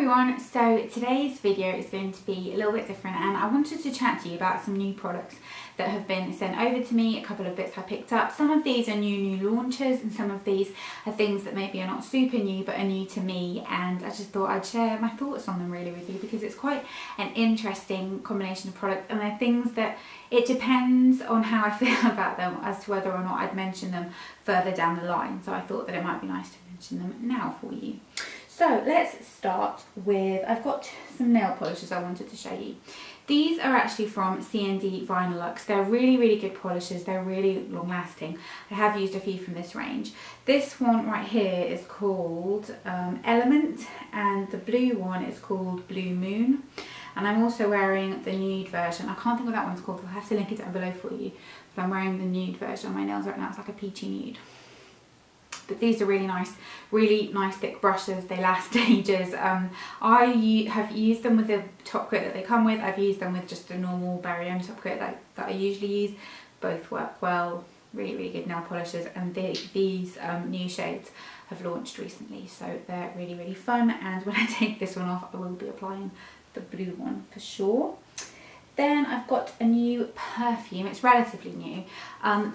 Everyone, so today's video is going to be a little bit different, and I wanted to chat to you about some new products that have been sent over to me, a couple of bits I picked up. Some of these are new launches and some of these are things that maybe are not super new but are new to me, and I just thought I'd share my thoughts on them really with you because it's quite an interesting combination of products, and they're things that it depends on how I feel about them as to whether or not I'd mention them further down the line. So I thought that it might be nice to mention them now for you. So let's start with, I've got some nail polishes I wanted to show you. These are actually from C&D Vinylux. They're really good polishes. They're really long lasting. I have used a few from this range. This one right here is called Element, and the blue one is called Blue Moon. And I'm also wearing the nude version. I can't think what that one's called. I'll have to link it down below for you. But I'm wearing the nude version on my nails right now. It's like a peachy nude. But these are really nice thick brushes. They last ages. I have used them with the top coat that they come with. I've used them with just a normal Barry top coat that I usually use. Both work well. Really good nail polishes, and these new shades have launched recently, so they're really fun. And when I take this one off, I will be applying the blue one for sure. Then I've got a new perfume. It's relatively new.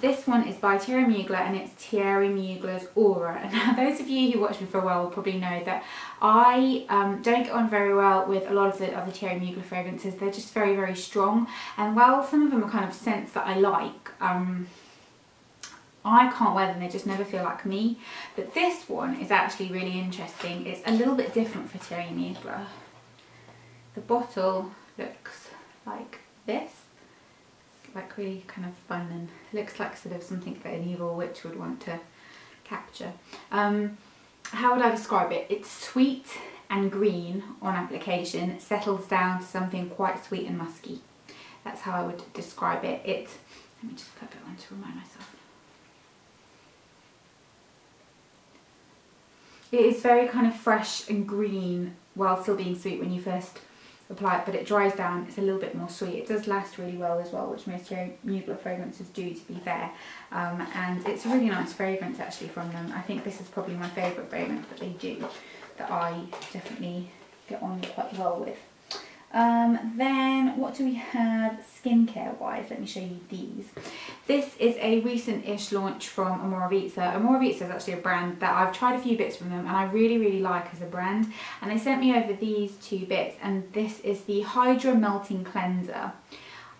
This one is by Thierry Mugler, and it's Thierry Mugler's Aura. And now those of you who watch me for a while will probably know that I don't get on very well with a lot of the other Thierry Mugler fragrances. They're just very strong, and while some of them are kind of scents that I like, I can't wear them. They just never feel like me. But this one is actually really interesting. It's a little bit different for Thierry Mugler. The bottle looks like this. It's like really kind of fun, and looks like sort of something that an evil witch would want to capture. How would I describe it? It's sweet and green on application, settles down to something quite sweet and musky. That's how I would describe it. Let me just put a bit on to remind myself. It is very kind of fresh and green while still being sweet when you first apply it, but it dries down, it's a little bit more sweet. It does last really well as well, which most Mugler fragrances do, to be fair. And it's a really nice fragrance actually from them. I think this is probably my favourite fragrance that they do, that I definitely get on quite well with. Then what do we have skincare wise? Let me show you these. This is a recent-ish launch from Amoravizza. Amoravizza is actually a brand that I've tried a few bits from them and I really like as a brand, and they sent me over these two bits, and this is the Hydra Melting Cleanser.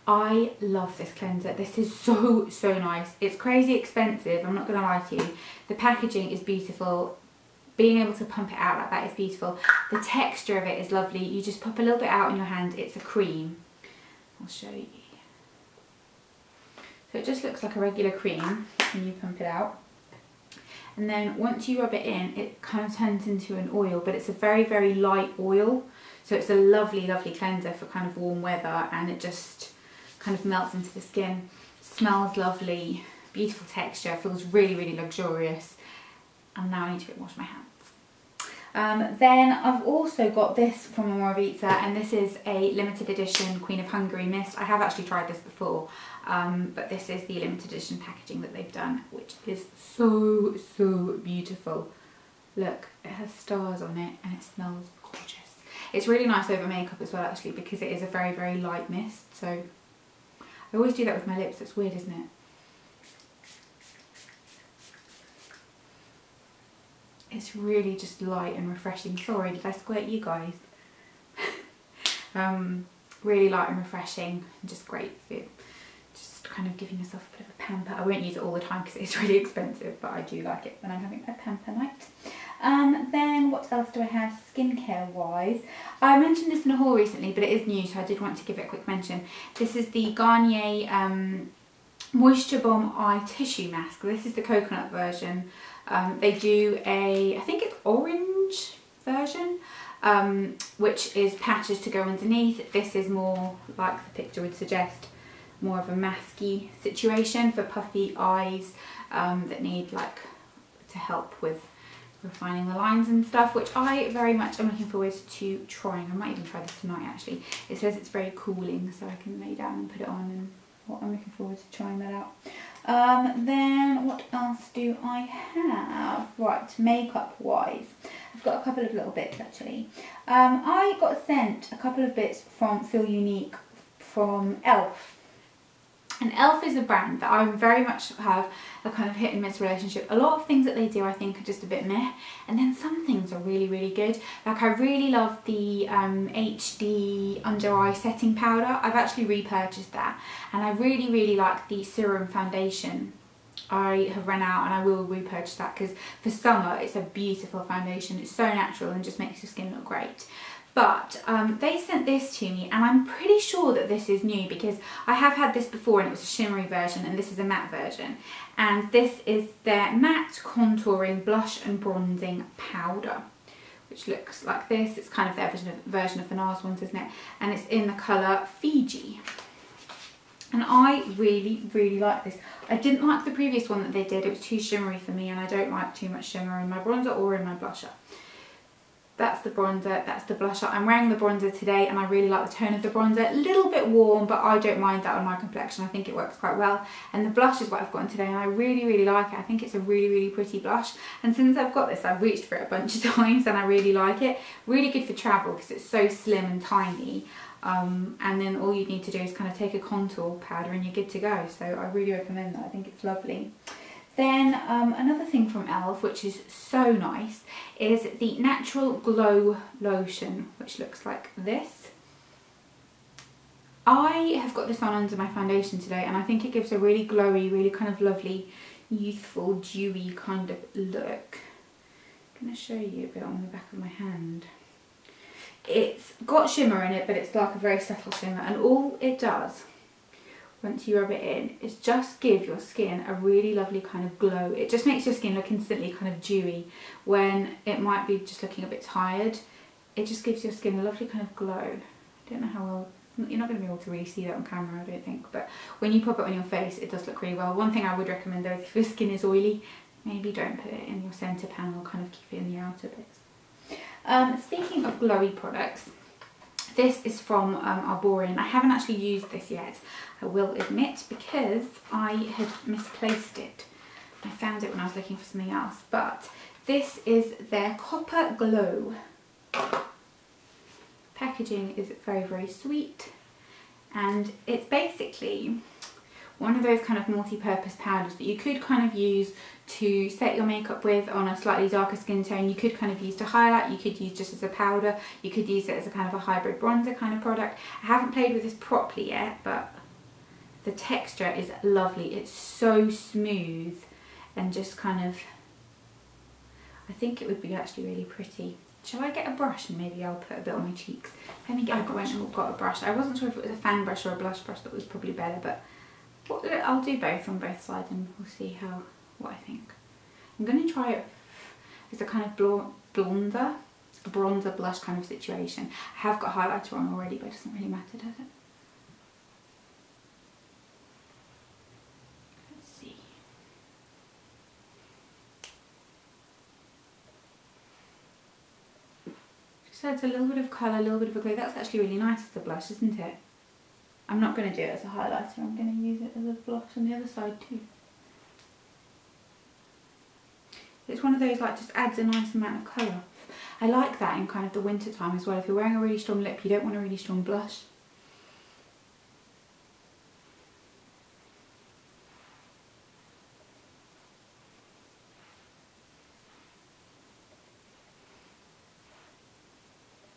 I love this cleanser. This is so nice. It's crazy expensive, I'm not gonna lie to you. The packaging is beautiful. Being able to pump it out like that is beautiful. The texture of it is lovely. You just pop a little bit out on your hand. It's a cream. I'll show you. So it just looks like a regular cream when you pump it out. And then once you rub it in, it kind of turns into an oil, but it's a very light oil. So it's a lovely cleanser for kind of warm weather, and it just kind of melts into the skin. Smells lovely, beautiful texture, feels really luxurious. And now I need to wash my hands. Then I've also got this from Amoravizza, and this is a limited edition Queen of Hungary mist. I have actually tried this before, but this is the limited edition packaging that they've done, which is so beautiful. Look, it has stars on it and it smells gorgeous. It's really nice over makeup as well actually, because it is a very light mist. So I always do that with my lips. It's weird, isn't it? It's really just light and refreshing. Sorry, did I squirt you guys? Really light and refreshing, and just great for just kind of giving yourself a bit of a pamper. I won't use it all the time because it's really expensive, but I do like it when I'm having a pamper night. Then what else do I have skincare wise? I mentioned this in a haul recently, but it is new, so I did want to give it a quick mention. This is the Garnier Moisture Bomb Eye Tissue Mask. This is the coconut version. They do I think it's orange version, which is patches to go underneath. This is more like the picture would suggest, more of a masky situation for puffy eyes that need like to help with refining the lines and stuff, which I very much am looking forward to trying. I might even try this tonight actually. It says it's very cooling, so I can lay down and put it on, and I'm looking forward to trying that out. Then what else do I have? Right, makeup wise, I've got a couple of little bits actually. I got sent a couple of bits from Feel Unique from Elf. And Elf is a brand that I very much have a kind of hit and miss relationship. A lot of things that they do I think are just a bit meh, and then some things are really, really good. Like I really love the HD under eye setting powder. I've actually repurchased that, and I really, really like the serum foundation. I have run out and I will repurchase that because for summer it's a beautiful foundation. It's so natural and just makes your skin look great. But they sent this to me, and I'm pretty sure that this is new because I have had this before and it was a shimmery version, and this is a matte version. And this is their matte contouring blush and bronzing powder, which looks like this. It's kind of their version of the NARS ones, isn't it? And it's in the colour Fiji. And I really, really like this. I didn't like the previous one that they did. It was too shimmery for me, and I don't like too much shimmer in my bronzer or in my blusher. That's the bronzer, that's the blusher. I'm wearing the bronzer today and I really like the tone of the bronzer. A little bit warm, but I don't mind that on my complexion. I think it works quite well. And the blush is what I've got today, and I really, really like it. I think it's a really, really pretty blush. And since I've got this, I've reached for it a bunch of times and I really like it. Really good for travel because it's so slim and tiny. And then all you need to do is kind of take a contour powder and you're good to go. So I really recommend that. I think it's lovely. Then another thing from Elf, which is so nice, is the Natural Glow Lotion, which looks like this. I have got this on under my foundation today, and I think it gives a really glowy, really kind of lovely, youthful, dewy kind of look. I'm going to show you a bit on the back of my hand. It's got shimmer in it, but it's like a very subtle shimmer, and all it does once you rub it in is just give your skin a really lovely kind of glow. It just makes your skin look instantly kind of dewy when it might be just looking a bit tired. It just gives your skin a lovely kind of glow. I don't know how well, you're not going to be able to really see that on camera, I don't think, but when you pop it on your face it does look really well. One thing I would recommend though is if your skin is oily, maybe don't put it in your centre panel, kind of keep it in the outer bits. Speaking of glowy products, this is from Arborian. I haven't actually used this yet, I will admit, because I had misplaced it. I found it when I was looking for something else, but this is their Copper Glow. Packaging is very, very sweet, and it's basically one of those kind of multi-purpose powders that you could kind of use to set your makeup with on a slightly darker skin tone. You could kind of use to highlight, you could use just as a powder, you could use it as a kind of a hybrid bronzer kind of product. I haven't played with this properly yet, but the texture is lovely. It's so smooth and just kind of, I think it would be actually really pretty. Shall I get a brush and maybe I'll put a bit on my cheeks? Let me get a brush. I've got a brush. I wasn't sure if it was a fan brush or a blush brush that was probably better, but I'll do both on both sides and we'll see what I think. I'm going to try it as a kind of bronzer, a bronzer blush kind of situation. I have got highlighter on already, but it doesn't really matter, does it? Let's see. Just adds a little bit of colour, a little bit of a glow. That's actually really nice as a blush, isn't it? I'm not going to do it as a highlighter, I'm going to use it as a blush on the other side too. It's one of those, like, just adds a nice amount of colour. I like that in kind of the winter time as well. If you're wearing a really strong lip, you don't want a really strong blush.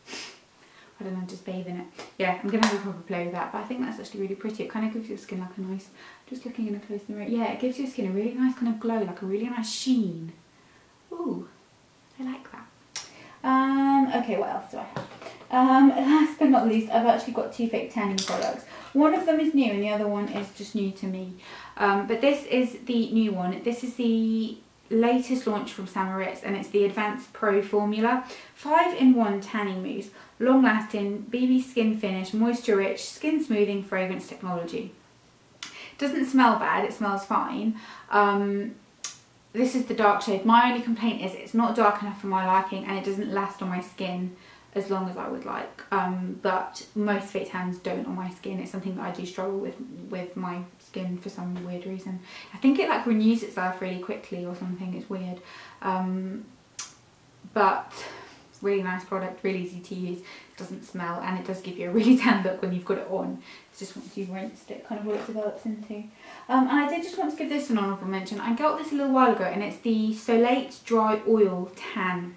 I don't know, just bathe in it. Yeah, I'm going to have a proper play with that, but I think that's actually really pretty. It kind of gives your skin like a nice, just looking in a close mirror, yeah, it gives your skin a really nice kind of glow, like a really nice sheen. Ooh, I like that. Okay, what else do I have? Last but not least, I've actually got two fake tanning products. One of them is new and the other one is just new to me. But this is the new one. This is the latest launch from Samaritz, and it's the Advanced Pro Formula 5-in-1 tanning mousse, long lasting BB skin finish, moisture rich, skin smoothing fragrance technology. Doesn't smell bad, it smells fine. This is the dark shade. My only complaint is it's not dark enough for my liking and it doesn't last on my skin as long as I would like. But most fake tans don't on my skin. It's something that I do struggle with my skin for some weird reason. I think it like renews itself really quickly or something. It's weird. But Really nice product, really easy to use, doesn't smell, and it does give you a really tan look when you've got it on. It's just once you've rinsed it, kind of what it develops into. And I did just want to give this an honourable mention. I got this a little while ago, and it's the Solate Dry Oil Tan.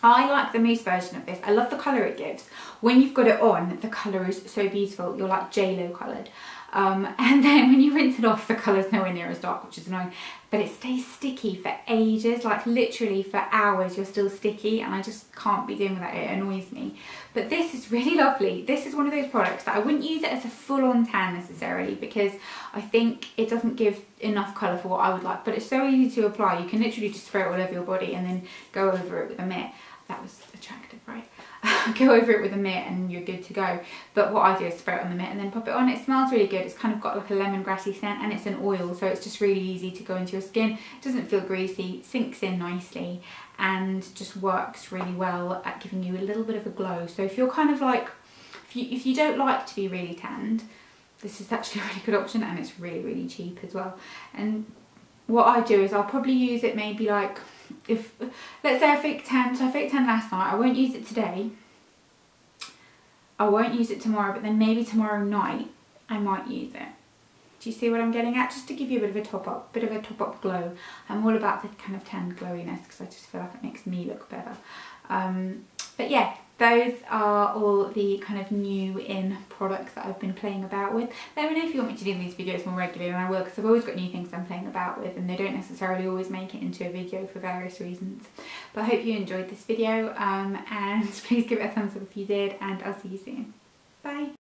I like the mousse version of this. I love the colour it gives. When you've got it on, the colour is so beautiful. You're like J-Lo coloured. And then when you rinse it off, the colour's nowhere near as dark, which is annoying. But it stays sticky for ages, like literally for hours you're still sticky, and I just can't be doing that. It annoys me. But this is really lovely. This is one of those products that I wouldn't use it as a full-on tan necessarily, because I think it doesn't give enough colour for what I would like. But it's so easy to apply. You can literally just spray it all over your body and then go over it with a mitt. That was attractive, right? Go over it with a mitt and you're good to go. But what I do is spray it on the mitt and then pop it on. It smells really good. It's kind of got like a lemongrassy scent, and it's an oil, so it's just really easy to go into your skin. It doesn't feel greasy, sinks in nicely, and just works really well at giving you a little bit of a glow. So if you're kind of like, if you don't like to be really tanned, this is actually a really good option, and it's really, really cheap as well. And what I do is I'll probably use it maybe like, if let's say I fake tan, so I fake tan last night, I won't use it today, I won't use it tomorrow, but then maybe tomorrow night I might use it. Do you see what I'm getting at? Just to give you a bit of a top up glow. I'm all about the kind of tan glowiness because I just feel like it makes me look better. But yeah, those are all the kind of new in products that I've been playing about with. Let me know if you want me to do these videos more regularly, and I will, because I've always got new things I'm playing about with, and they don't necessarily always make it into a video for various reasons. But I hope you enjoyed this video, and please give it a thumbs up if you did, and I'll see you soon. Bye!